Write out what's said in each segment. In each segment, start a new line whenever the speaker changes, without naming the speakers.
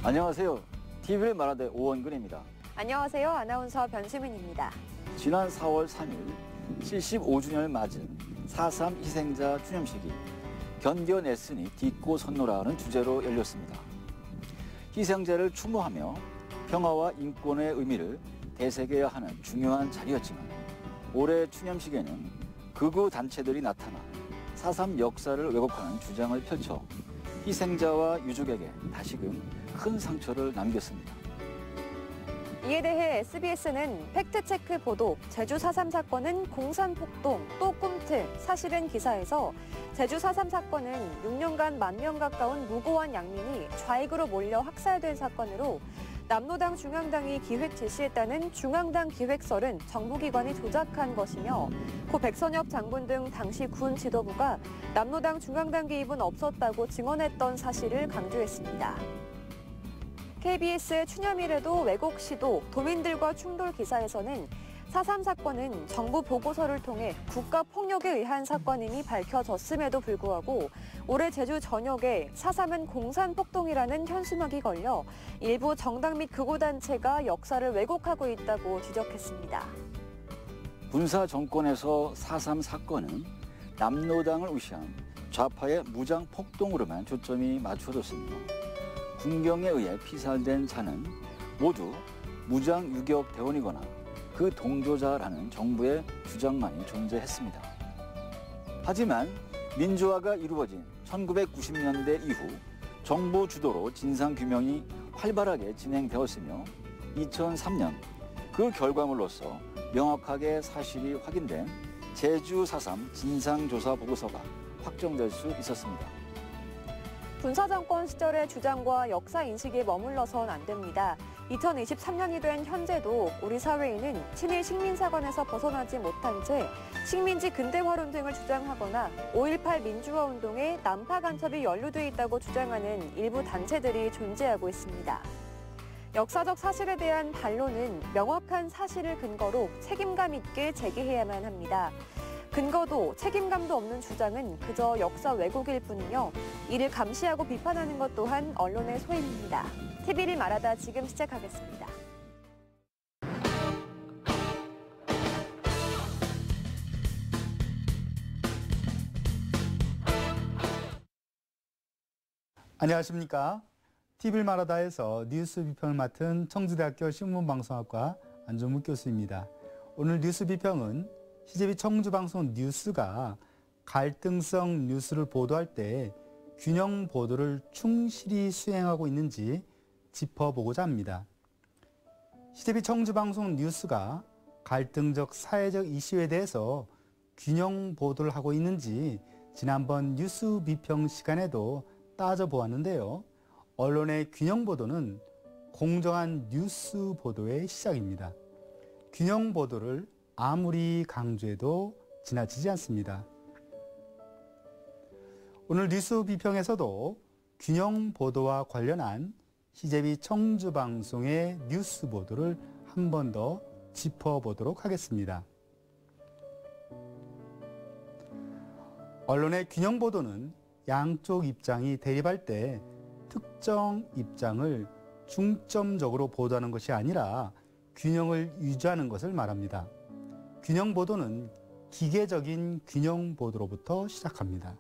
안녕하세요. TV를 말하되 오원근입니다.
안녕하세요. 아나운서 변수민입니다.
지난 4월 3일 75주년을 맞은 4.3 희생자 추념식이 견뎌냈으니 딛고 섰노라는 주제로 열렸습니다. 희생자를 추모하며 평화와 인권의 의미를 되새겨야 하는 중요한 자리였지만 올해 추념식에는 극우 단체들이 나타나 4.3 역사를 왜곡하는 주장을 펼쳐 희생자와 유족에게 다시금 큰 상처를 남겼습니다.
이에 대해 SBS는 팩트체크 보도, 제주 4.3 사건은 공산폭동, 또 꿈틀, 사실은 기사에서 제주 4.3 사건은 6년간 10,000명 가까운 무고한 양민이 좌익으로 몰려 학살된 사건으로 남로당 중앙당이 기획 지시했다는 중앙당 기획설은 정부기관이 조작한 것이며 고 백선엽 장군 등 당시 군 지도부가 남로당 중앙당 개입은 없었다고 증언했던 사실을 강조했습니다. KBS 추념일에도 왜곡 시도, 도민들과 충돌 기사에서는 4.3 사건은 정부 보고서를 통해 국가폭력에 의한 사건임이 밝혀졌음에도 불구하고 올해 제주 전역에 4.3은 공산폭동이라는 현수막이 걸려 일부 정당 및 극우단체가 역사를 왜곡하고 있다고 지적했습니다.
군사 정권에서 4.3 사건은 남로당을 의시한 좌파의 무장 폭동으로만 초점이 맞춰졌으며 군경에 의해 피살된 자는 모두 무장 유격 대원이거나 그 동조자라는 정부의 주장만이 존재했습니다. 하지만 민주화가 이루어진 1990년대 이후 정부 주도로 진상규명이 활발하게 진행되었으며 2003년 그 결과물로서 명확하게 사실이 확인된 제주 4.3 진상조사 보고서가 확정될 수 있었습니다.
군사정권 시절의 주장과 역사 인식에 머물러선 안 됩니다. 2023년이 된 현재도 우리 사회에는 친일 식민사관에서 벗어나지 못한 채 식민지 근대화론 등을 주장하거나 5.18 민주화 운동에 남파 간첩이 연루돼 있다고 주장하는 일부 단체들이 존재하고 있습니다. 역사적 사실에 대한 반론은 명확한 사실을 근거로 책임감 있게 제기해야만 합니다. 근거도 책임감도 없는 주장은 그저 역사 왜곡일 뿐이며 이를 감시하고 비판하는 것 또한 언론의 소임입니다. TV를 말하다 지금 시작하겠습니다.
안녕하십니까. TV를 말하다에서 뉴스 비평을 맡은 청주대학교 신문방송학과 안종묵 교수입니다. 오늘 뉴스 비평은 CJB 청주방송 뉴스가 갈등성 뉴스를 보도할 때 균형 보도를 충실히 수행하고 있는지 짚어보고자 합니다. CJB 청주방송 뉴스가 갈등적 사회적 이슈에 대해서 균형 보도를 하고 있는지 지난번 뉴스 비평 시간에도 따져보았는데요. 언론의 균형 보도는 공정한 뉴스 보도의 시작입니다. 균형 보도를 아무리 강조해도 지나치지 않습니다. 오늘 뉴스 비평에서도 균형 보도와 관련한 CJB 청주방송의 뉴스 보도를 한 번 더 짚어보도록 하겠습니다. 언론의 균형 보도는 양쪽 입장이 대립할 때 특정 입장을 중점적으로 보도하는 것이 아니라 균형을 유지하는 것을 말합니다. 균형 보도는 기계적인 균형 보도로부터 시작합니다.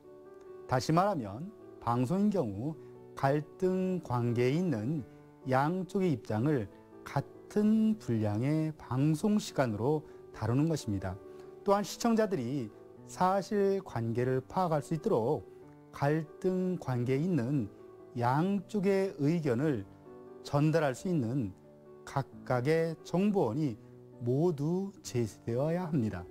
다시 말하면 방송인 경우 갈등 관계에 있는 양쪽의 입장을 같은 분량의 방송 시간으로 다루는 것입니다. 또한 시청자들이 사실 관계를 파악할 수 있도록 갈등 관계에 있는 양쪽의 의견을 전달할 수 있는 각각의 정보원이 모두 제시되어야 합니다.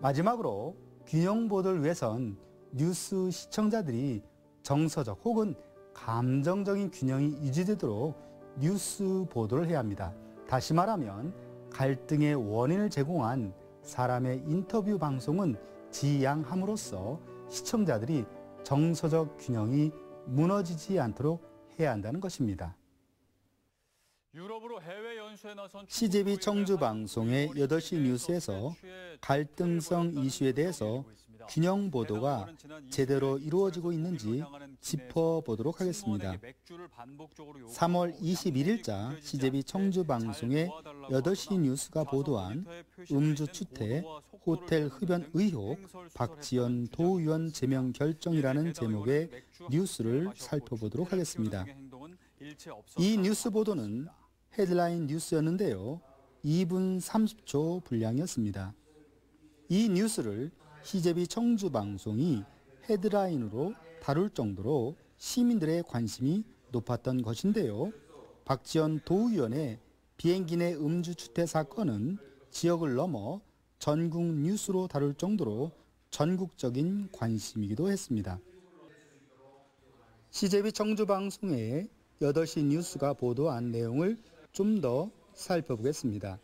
마지막으로 균형 보도를 위해선 뉴스 시청자들이 정서적 혹은 감정적인 균형이 유지되도록 뉴스 보도를 해야 합니다. 다시 말하면 갈등의 원인을 제공한 사람의 인터뷰 방송은 지양함으로써 시청자들이 정서적 균형이 무너지지 않도록 해야 한다는 것입니다. CJB 청주 방송의 8시 뉴스에서 갈등성 이슈에 대해서 균형 보도가 제대로 이루어지고 있는지 짚어보도록 하겠습니다. 3월 21일자 CJB 청주방송의 8시 뉴스가 보도한 음주 추태 호텔 흡연 의혹 박지원 도의원 제명 결정이라는 제목의 뉴스를 살펴보도록 하겠습니다. 이 뉴스 보도는 헤드라인 뉴스였는데요. 2분 30초 분량이었습니다. 이 뉴스를 CJB 청주방송이 헤드라인으로 다룰 정도로 시민들의 관심이 높았던 것인데요. 박지원 도의원의 비행기 내 음주 추태 사건은 지역을 넘어 전국 뉴스로 다룰 정도로 전국적인 관심이기도 했습니다. CJB 청주방송의 8시 뉴스가 보도한 내용을 좀 더 살펴보겠습니다.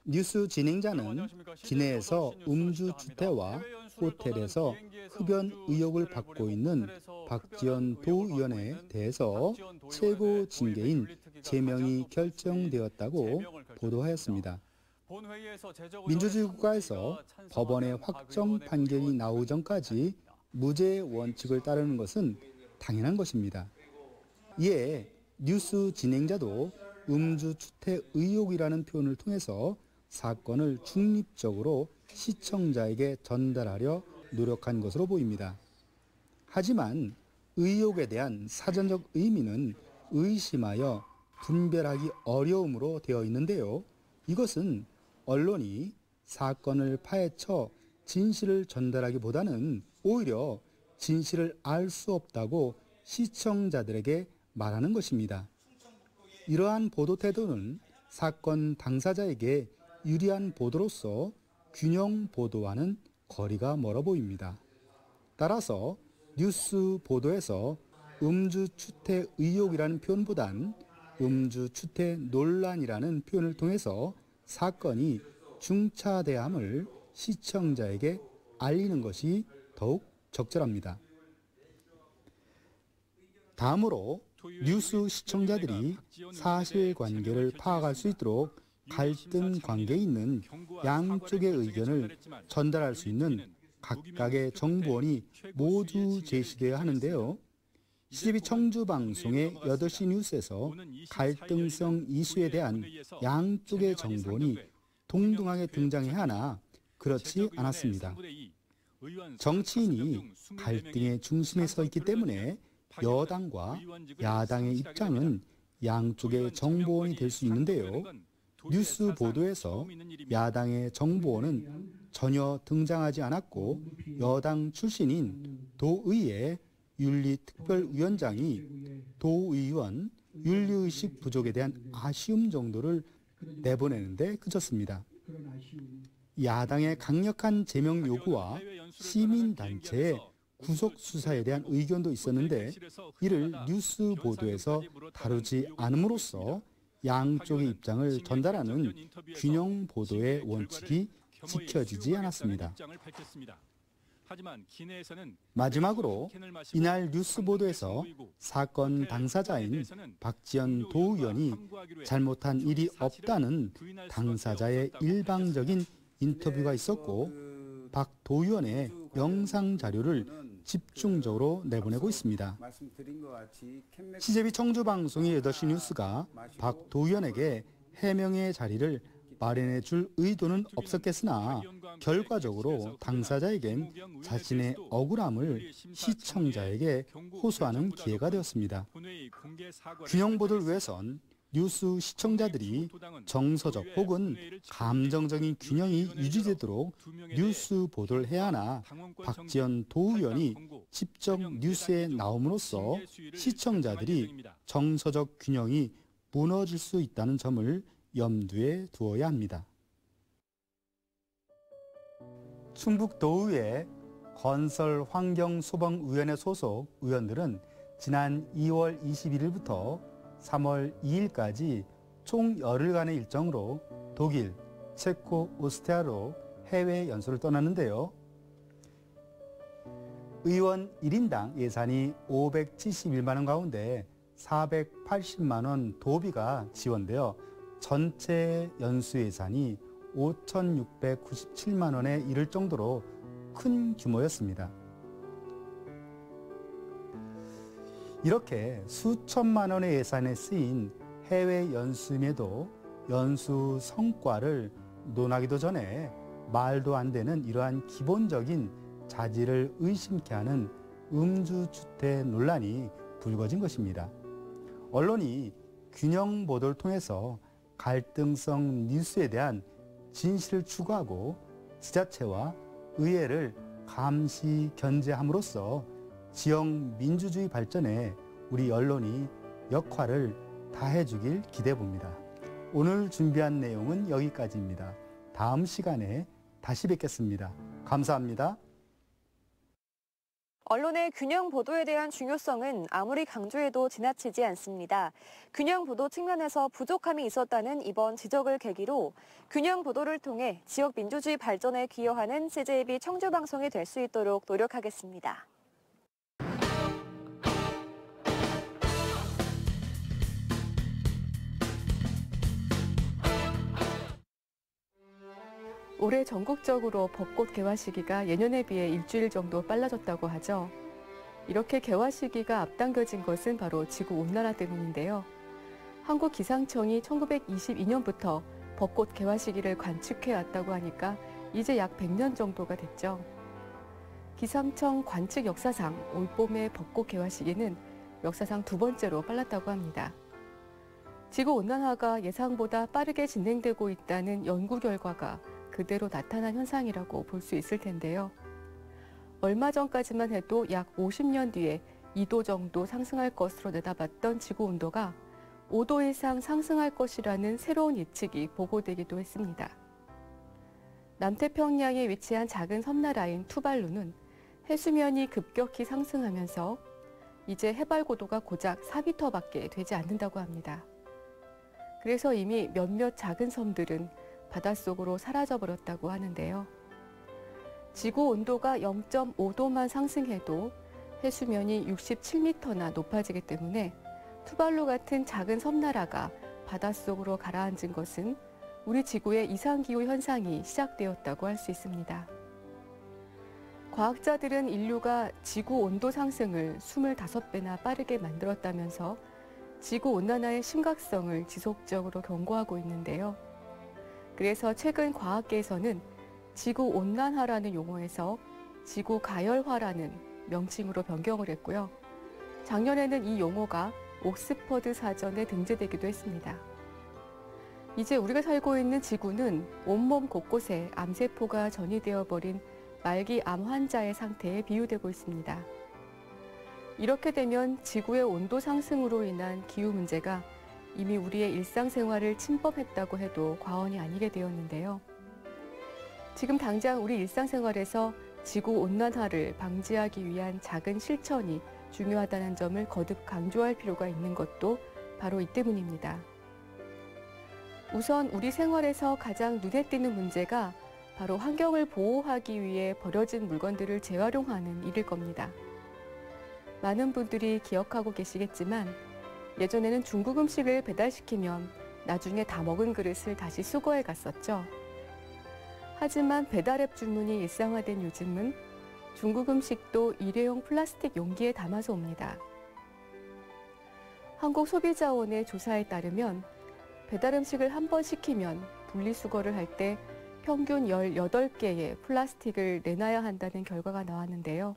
뉴스 진행자는 기내에서 음주 추태와 호텔에서 흡연 의혹을 받고 있는 박지원 도의원에 대해서 최고 징계인 제명이 결정되었다고 보도하였습니다. 민주주의 국가에서 법원의 확정 판결이 나오기 전까지 무죄 원칙을 따르는 것은 당연한 것입니다. 이에 뉴스 진행자도 음주 추태 의혹이라는 표현을 통해서 사건을 중립적으로 시청자에게 전달하려 노력한 것으로 보입니다. 하지만 의혹에 대한 사전적 의미는 의심하여 분별하기 어려움으로 되어 있는데요. 이것은 언론이 사건을 파헤쳐 진실을 전달하기보다는 오히려 진실을 알 수 없다고 시청자들에게 말하는 것입니다. 이러한 보도 태도는 사건 당사자에게 유리한 보도로서 균형 보도와는 거리가 멀어 보입니다. 따라서 뉴스 보도에서 음주 추태 의혹이라는 표현보단 음주 추태 논란이라는 표현을 통해서 사건이 중차대함을 시청자에게 알리는 것이 더욱 적절합니다. 다음으로 뉴스 시청자들이 사실관계를 파악할 수 있도록 갈등 관계에 있는 양쪽의 의견을 전달할 수 있는 각각의 정보원이 모두 제시되어야 하는데요. CJB 청주방송의 8시 뉴스에서 갈등성 이슈에 대한 양쪽의 정보원이 동등하게 등장해야 하나 그렇지 않았습니다. 정치인이 갈등의 중심에 서 있기 때문에 여당과 야당의 입장은 양쪽의 정보원이 될 수 있는데요. 뉴스 보도에서 야당의 정보원은 전혀 등장하지 않았고 여당 출신인 도의회 윤리특별위원장이 도의원 윤리의식 부족에 대한 아쉬움 정도를 내보내는데 그쳤습니다. 야당의 강력한 제명 요구와 시민단체의 구속 수사에 대한 의견도 있었는데 이를 뉴스 보도에서 다루지 않음으로써 양쪽의 입장을 전달하는 균형 보도의 원칙이 지켜지지 않았습니다. 마지막으로 이날 뉴스 보도에서 사건 당사자인 박지원 도의원이 잘못한 일이 없다는 당사자의 일방적인 인터뷰가 있었고 박 도의원의 영상 자료를 집중적으로 내보내고 있습니다. CJB 청주방송의 8시 뉴스가 박 도의원에게 해명의 자리를 마련해 줄 의도는 없었겠으나 결과적으로 당사자에겐 자신의 억울함을 시청자에게 호소하는 기회가 되었습니다. 균형 보도를 위해선 뉴스 시청자들이 정서적 혹은 감정적인 균형이 유지되도록 뉴스 보도를 해야 하나 박지원 도의원이 직접 뉴스에 나옴으로써 시청자들이 정서적 균형이 무너질 수 있다는 점을 염두에 두어야 합니다. 충북도의회 건설환경소방위원회 소속 의원들은 지난 2월 21일부터 3월 2일까지 총 열흘간의 일정으로 독일, 체코, 오스트리아로 해외 연수를 떠났는데요. 의원 1인당 예산이 571만 원 가운데 480만 원 도비가 지원되어 전체 연수 예산이 5,697만 원에 이를 정도로 큰 규모였습니다. 이렇게 수천만 원의 예산에 쓰인 해외 연수임에도 연수 성과를 논하기도 전에 말도 안 되는 이러한 기본적인 자질을 의심케 하는 음주주택 논란이 불거진 것입니다. 언론이 균형 보도를 통해서 갈등성 뉴스에 대한 진실을 추구하고 지자체와 의회를 감시 견제함으로써 지역 민주주의 발전에 우리 언론이 역할을 다해주길 기대해봅니다. 오늘 준비한 내용은 여기까지입니다. 다음 시간에 다시 뵙겠습니다. 감사합니다.
언론의 균형 보도에 대한 중요성은 아무리 강조해도 지나치지 않습니다. 균형 보도 측면에서 부족함이 있었다는 이번 지적을 계기로 균형 보도를 통해 지역 민주주의 발전에 기여하는 CJB 청주 방송이 될 수 있도록 노력하겠습니다. 올해 전국적으로 벚꽃 개화 시기가 예년에 비해 일주일 정도 빨라졌다고 하죠. 이렇게 개화 시기가 앞당겨진 것은 바로 지구온난화 때문인데요. 한국기상청이 1922년부터 벚꽃 개화 시기를 관측해왔다고 하니까 이제 약 100년 정도가 됐죠. 기상청 관측 역사상 올봄의 벚꽃 개화 시기는 역사상 두 번째로 빨랐다고 합니다. 지구온난화가 예상보다 빠르게 진행되고 있다는 연구 결과가 그대로 나타난 현상이라고 볼 수 있을 텐데요. 얼마 전까지만 해도 약 50년 뒤에 2도 정도 상승할 것으로 내다봤던 지구 온도가 5도 이상 상승할 것이라는 새로운 예측이 보고되기도 했습니다. 남태평양에 위치한 작은 섬나라인 투발루는 해수면이 급격히 상승하면서 이제 해발 고도가 고작 4m밖에 되지 않는다고 합니다. 그래서 이미 몇몇 작은 섬들은 바닷속으로 사라져버렸다고 하는데요. 지구 온도가 0.5도만 상승해도 해수면이 67m나 높아지기 때문에 투발루 같은 작은 섬나라가 바닷속으로 가라앉은 것은 우리 지구의 이상기후 현상이 시작되었다고 할 수 있습니다. 과학자들은 인류가 지구 온도 상승을 25배나 빠르게 만들었다면서 지구 온난화의 심각성을 지속적으로 경고하고 있는데요. 그래서 최근 과학계에서는 지구 온난화라는 용어에서 지구 가열화라는 명칭으로 변경을 했고요. 작년에는 이 용어가 옥스퍼드 사전에 등재되기도 했습니다. 이제 우리가 살고 있는 지구는 온몸 곳곳에 암세포가 전이되어 버린 말기 암 환자의 상태에 비유되고 있습니다. 이렇게 되면 지구의 온도 상승으로 인한 기후 문제가 이미 우리의 일상생활을 침범했다고 해도 과언이 아니게 되었는데요. 지금 당장 우리 일상생활에서 지구온난화를 방지하기 위한 작은 실천이 중요하다는 점을 거듭 강조할 필요가 있는 것도 바로 이 때문입니다. 우선 우리 생활에서 가장 눈에 띄는 문제가 바로 환경을 보호하기 위해 버려진 물건들을 재활용하는 일일 겁니다. 많은 분들이 기억하고 계시겠지만 예전에는 중국 음식을 배달시키면 나중에 다 먹은 그릇을 다시 수거해 갔었죠. 하지만 배달앱 주문이 일상화된 요즘은 중국 음식도 일회용 플라스틱 용기에 담아서 옵니다. 한국소비자원의 조사에 따르면 배달 음식을 한 번 시키면 분리수거를 할 때 평균 18개의 플라스틱을 내놔야 한다는 결과가 나왔는데요.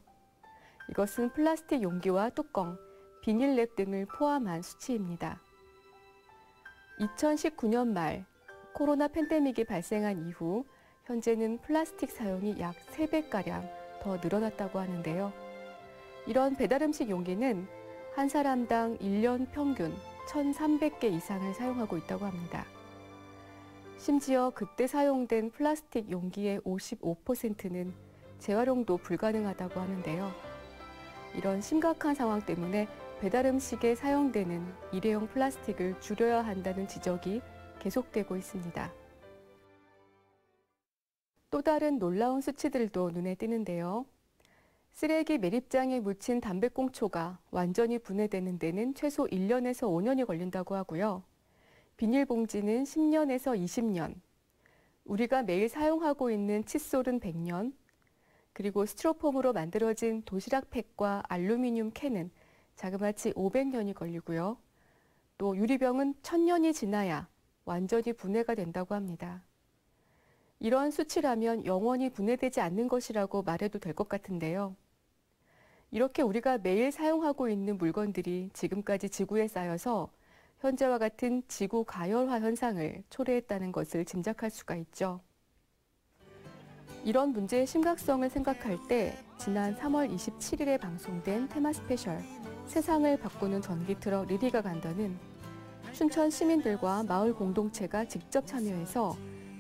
이것은 플라스틱 용기와 뚜껑, 비닐랩 등을 포함한 수치입니다. 2019년 말 코로나 팬데믹이 발생한 이후 현재는 플라스틱 사용이 약 3배가량 더 늘어났다고 하는데요. 이런 배달음식 용기는 한 사람당 1년 평균 1,300개 이상을 사용하고 있다고 합니다. 심지어 그때 사용된 플라스틱 용기의 55%는 재활용도 불가능하다고 하는데요. 이런 심각한 상황 때문에 배달음식에 사용되는 일회용 플라스틱을 줄여야 한다는 지적이 계속되고 있습니다. 또 다른 놀라운 수치들도 눈에 띄는데요. 쓰레기 매립장에 묻힌 담배꽁초가 완전히 분해되는 데는 최소 1년에서 5년이 걸린다고 하고요. 비닐봉지는 10년에서 20년, 우리가 매일 사용하고 있는 칫솔은 100년,
그리고 스티로폼으로 만들어진 도시락 팩과 알루미늄 캔은 자그마치 500년이 걸리고요. 또 유리병은 1000년이 지나야 완전히 분해가 된다고 합니다. 이런 수치라면 영원히 분해되지 않는 것이라고 말해도 될 것 같은데요. 이렇게 우리가 매일 사용하고 있는 물건들이 지금까지 지구에 쌓여서 현재와 같은 지구 가열화 현상을 초래했다는 것을 짐작할 수가 있죠. 이런 문제의 심각성을 생각할 때 지난 3월 27일에 방송된 테마 스페셜 세상을 바꾸는 전기트럭 리디가 간다는 춘천 시민들과 마을 공동체가 직접 참여해서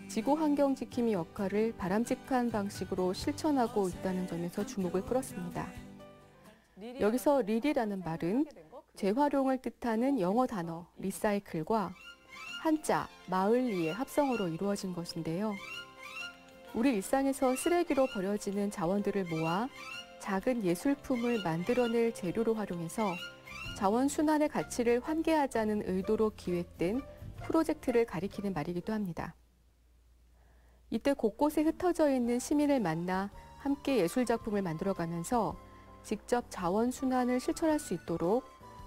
지구 환경 지킴이 역할을 바람직한 방식으로 실천하고 있다는 점에서 주목을 끌었습니다. 여기서 리디라는 말은 재활용을 뜻하는 영어 단어 리사이클과 한자 마을리의 합성어로 이루어진 것인데요. 우리 일상에서 쓰레기로 버려지는 자원들을 모아 작은 예술품을 만들어낼 재료로 활용해서 자원 순환의 가치를 환기하자는 의도로 기획된 프로젝트를 가리키는 말이기도 합니다. 이때 곳곳에 흩어져 있는 시민을 만나 함께 예술작품을 만들어가면서 직접 자원 순환을 실천할 수 있도록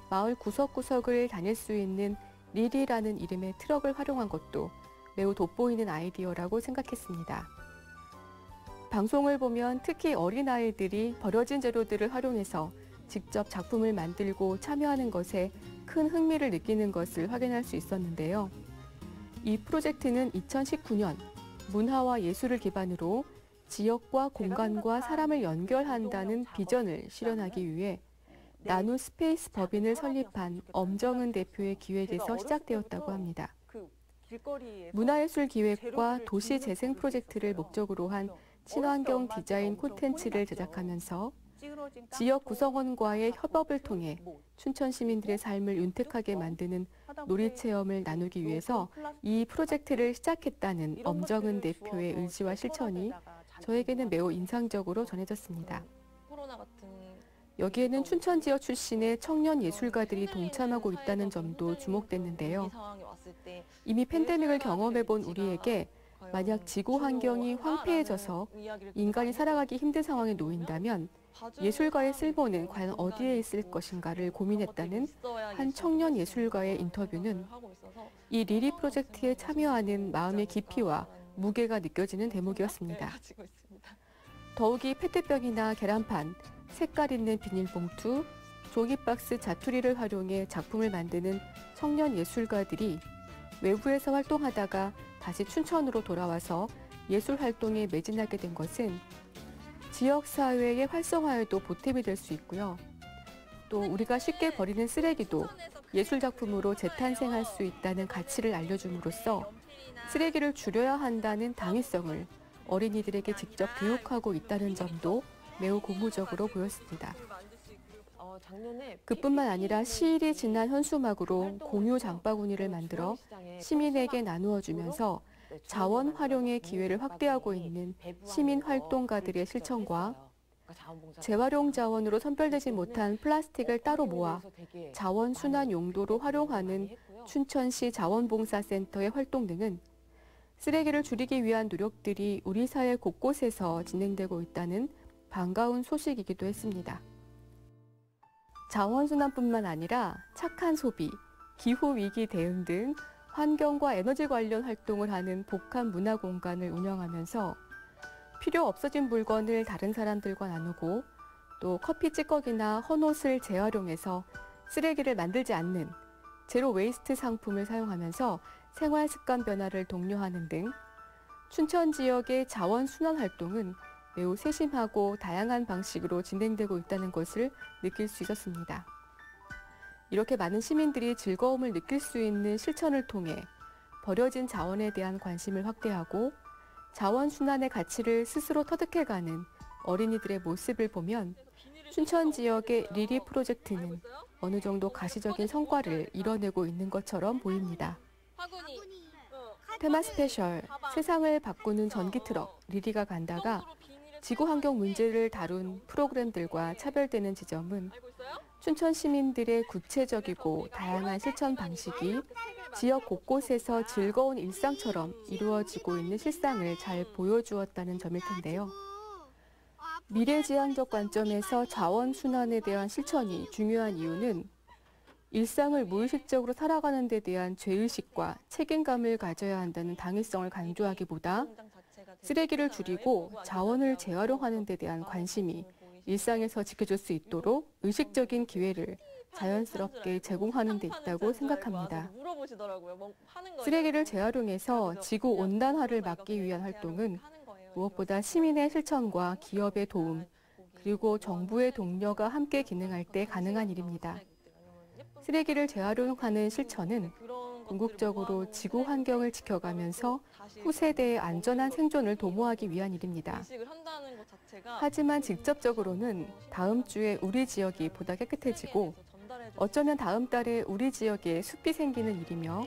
마을 구석구석을 다닐 수 있는 리디라는 이름의 트럭을 활용한 것도 매우 돋보이는 아이디어라고 생각했습니다. 방송을 보면 특히 어린아이들이 버려진 재료들을 활용해서 직접 작품을 만들고 참여하는 것에 큰 흥미를 느끼는 것을 확인할 수 있었는데요. 이 프로젝트는 2019년 문화와 예술을 기반으로 지역과 공간과 사람을 연결한다는 비전을 실현하기 위해 나누 스페이스 법인을 설립한 엄정은 대표의 기획에서 시작되었다고 합니다. 문화예술 기획과 도시 재생 프로젝트를 목적으로 한 친환경 디자인 콘텐츠를 제작하면서 지역 구성원과의 협업을 통해 춘천 시민들의 삶을 윤택하게 만드는 놀이 체험을 나누기 위해서 이 프로젝트를 시작했다는 엄정은 대표의 의지와 실천이 저에게는 매우 인상적으로 전해졌습니다. 여기에는 춘천 지역 출신의 청년 예술가들이 동참하고 있다는 점도 주목됐는데요. 이미 팬데믹을 경험해본 우리에게 만약 지구 환경이 황폐해져서 인간이 살아가기 힘든 상황에 놓인다면 예술가의 쓸모는 과연 어디에 있을 것인가를 고민했다는 한 청년 예술가의 인터뷰는 이 리리 프로젝트에 참여하는 마음의 깊이와 무게가 느껴지는 대목이었습니다. 더욱이 페트병이나 계란판, 색깔 있는 비닐봉투, 종이박스 자투리를 활용해 작품을 만드는 청년 예술가들이 외부에서 활동하다가 다시 춘천으로 돌아와서 예술 활동에 매진하게 된 것은 지역사회의 활성화에도 보탬이 될 수 있고요. 또 우리가 쉽게 버리는 쓰레기도 예술작품으로 재탄생할 수 있다는 가치를 알려줌으로써 쓰레기를 줄여야 한다는 당위성을 어린이들에게 직접 교육하고 있다는 점도 매우 고무적으로 보였습니다. 그뿐만 아니라 시일이 지난 현수막으로 공유 장바구니를 만들어 시민에게 나누어 주면서 자원 활용의 기회를 확대하고 있는 시민 활동가들의 실천과 재활용 자원으로 선별되지 못한 플라스틱을 따로 모아 자원 순환 용도로 활용하는 춘천시 자원봉사센터의 활동 등은 쓰레기를 줄이기 위한 노력들이 우리 사회 곳곳에서 진행되고 있다는 반가운 소식이기도 했습니다. 자원순환뿐만 아니라 착한 소비, 기후위기 대응 등 환경과 에너지 관련 활동을 하는 복합 문화 공간을 운영하면서 필요 없어진 물건을 다른 사람들과 나누고 또 커피 찌꺼기나 헌옷을 재활용해서 쓰레기를 만들지 않는 제로 웨이스트 상품을 사용하면서 생활 습관 변화를 독려하는 등 춘천 지역의 자원 순환 활동은 매우 세심하고 다양한 방식으로 진행되고 있다는 것을 느낄 수 있었습니다. 이렇게 많은 시민들이 즐거움을 느낄 수 있는 실천을 통해 버려진 자원에 대한 관심을 확대하고 자원 순환의 가치를 스스로 터득해가는 어린이들의 모습을 보면 춘천 지역의 리리 프로젝트는 어느 정도 가시적인 성과를 이뤄내고 있는 것처럼 보입니다. 테마 스페셜 세상을 바꾸는 전기트럭 리리가 간다가 지구 환경 문제를 다룬 프로그램들과 차별되는 지점은 춘천 시민들의 구체적이고 다양한 실천 방식이 지역 곳곳에서 즐거운 일상처럼 이루어지고 있는 실상을 잘 보여주었다는 점일 텐데요. 미래지향적 관점에서 자원순환에 대한 실천이 중요한 이유는 일상을 무의식적으로 살아가는 데 대한 죄의식과 책임감을 가져야 한다는 당위성을 강조하기보다 쓰레기를 줄이고 자원을 재활용하는 데 대한 관심이 일상에서 지켜질 수 있도록 의식적인 기회를 자연스럽게 제공하는 데 있다고 생각합니다. 쓰레기를 재활용해서 지구 온난화를 막기 위한 활동은 무엇보다 시민의 실천과 기업의 도움, 그리고 정부의 독려가 함께 기능할 때 가능한 일입니다. 쓰레기를 재활용하는 실천은 궁극적으로 지구 환경을 지켜가면서 후세대의 안전한 생존을 도모하기 위한 일입니다. 하지만 직접적으로는 다음 주에 우리 지역이 보다 깨끗해지고 어쩌면 다음 달에 우리 지역에 숲이 생기는 일이며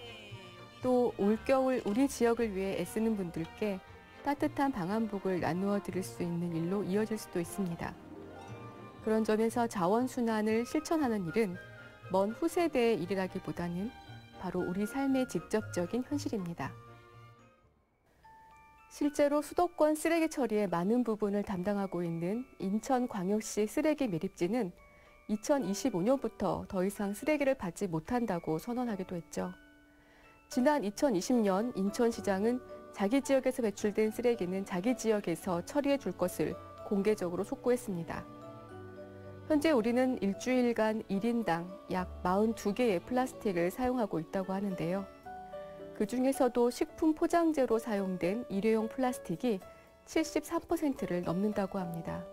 또 올겨울 우리 지역을 위해 애쓰는 분들께 따뜻한 방한복을 나누어 드릴 수 있는 일로 이어질 수도 있습니다. 그런 점에서 자원순환을 실천하는 일은 먼 후세대의 일이라기보다는 바로 우리 삶의 직접적인 현실입니다. 실제로 수도권 쓰레기 처리의 많은 부분을 담당하고 있는 인천광역시 쓰레기 매립지는 2025년부터 더 이상 쓰레기를 받지 못한다고 선언하기도 했죠. 지난 2020년 인천시장은 자기 지역에서 배출된 쓰레기는 자기 지역에서 처리해 줄 것을 공개적으로 촉구했습니다. 현재 우리는 일주일간 1인당 약 42개의 플라스틱을 사용하고 있다고 하는데요. 그중에서도 식품 포장재로 사용된 일회용 플라스틱이 73%를 넘는다고 합니다.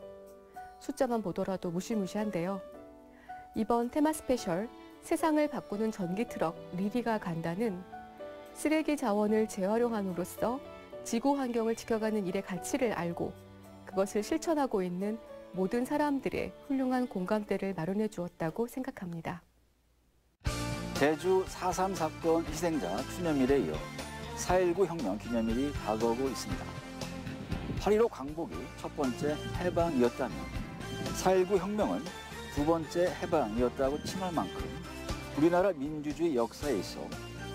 숫자만 보더라도 무시무시한데요. 이번 테마 스페셜 세상을 바꾸는 전기 트럭 리리가 간다는 쓰레기 자원을 재활용함으로써 지구 환경을 지켜가는 일의 가치를 알고 그것을 실천하고 있는 모든 사람들의 훌륭한 공감대를 마련해 주었다고 생각합니다.
제주 4.3 사건 희생자 추념일에 이어 4.19 혁명 기념일이 다가오고 있습니다. 8.15 광복이 첫 번째 해방이었다면 4.19 혁명은 두 번째 해방이었다고 칭할 만큼 우리나라 민주주의 역사에 있어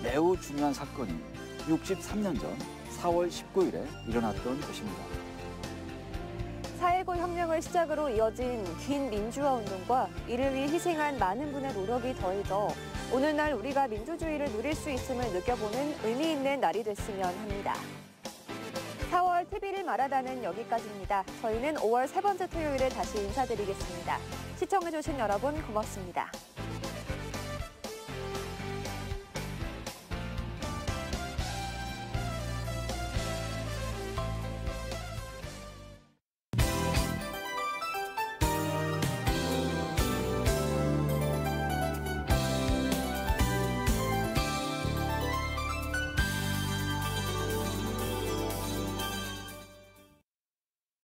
매우 중요한 사건이 63년 전 4월 19일에 일어났던 것입니다.
4.19 혁명을 시작으로 이어진 긴 민주화 운동과 이를 위해 희생한 많은 분의 노력이 더해져 오늘날 우리가 민주주의를 누릴 수 있음을 느껴보는 의미 있는 날이 됐으면 합니다. 4월 TV를 말하다는 여기까지입니다. 저희는 5월 세 번째 토요일에 다시 인사드리겠습니다. 시청해주신 여러분 고맙습니다.